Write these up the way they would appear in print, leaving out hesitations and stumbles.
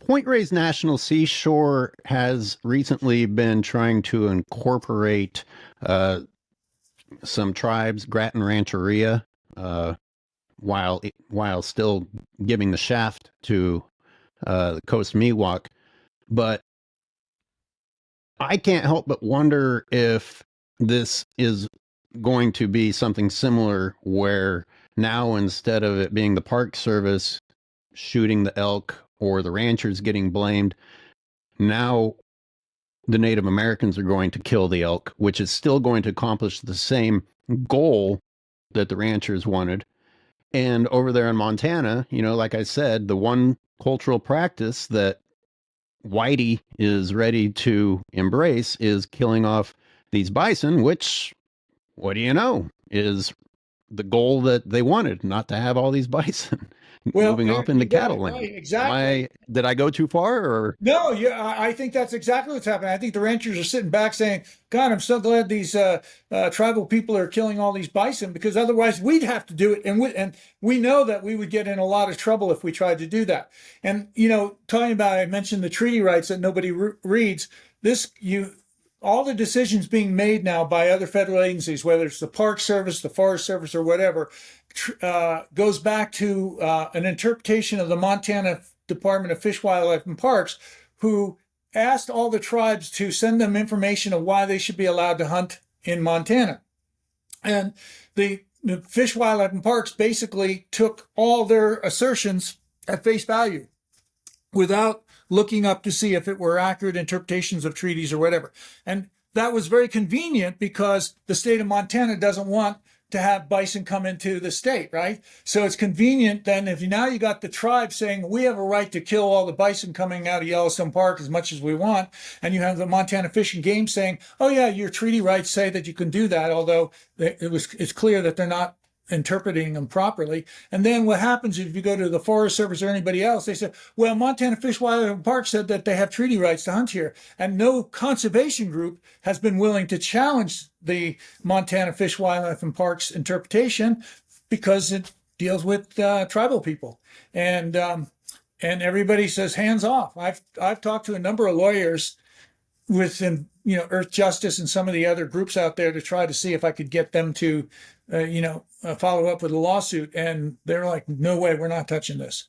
Point Reyes National Seashore has recently been trying to incorporate uh, some tribes, Grattan Rancheria, uh, while still giving the shaft to the Coast Miwok. But I can't help but wonder if this is going to be something similar, where now instead of it being the Park Service shooting the elk or the ranchers getting blamed, now the Native Americans are going to kill the elk, which is still going to accomplish the same goal that the ranchers wanted. And over there in Montana, like I said, the one cultural practice that Whitey is ready to embrace is killing off these bison, which, what do you know, is the goal that they wanted, not to have all these bison Well, moving off into you got it cattle right, land. exactly. Did I go too far or? No, yeah, I think that's exactly what's happening. I think the ranchers are sitting back saying, "God, I'm so glad these tribal people are killing all these bison because otherwise we'd have to do it, and we know that we would get in a lot of trouble if we tried to do that." And talking about, I mentioned the treaty rights that nobody reads. This all the decisions being made now by other federal agencies, whether it's the Park Service, the Forest Service, or whatever, goes back to an interpretation of the Montana Department of Fish, Wildlife, and Parks, who asked all the tribes to send them information of why they should be allowed to hunt in Montana. And the Fish, Wildlife, and Parks basically took all their assertions at face value without looking up to see if it were accurate interpretations of treaties or whatever. And that was very convenient because the state of Montana doesn't want to have bison come into the state, right? So it's convenient then if you got the tribe saying we have a right to kill all the bison coming out of Yellowstone Park as much as we want, and you have the Montana Fish and Game saying, oh yeah, your treaty rights say that you can do that, although it's clear that they're not interpreting them properly. And then what happens if you go to the Forest Service or anybody else, they say, well, Montana Fish, Wildlife, and Park said that they have treaty rights to hunt here. And no conservation group has been willing to challenge the Montana Fish, Wildlife, and Parks interpretation because it deals with tribal people. And everybody says hands off. I've talked to a number of lawyers within Earth Justice and some of the other groups out there to try to see if I could get them to follow up with a lawsuit, and they're like, no way, we're not touching this.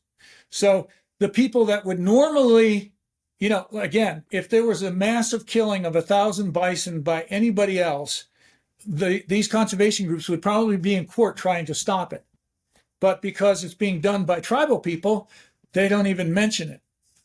So the people that would normally, again, if there was a massive killing of 1,000 bison by anybody else, these conservation groups would probably be in court trying to stop it. But because it's being done by tribal people, they don't even mention it.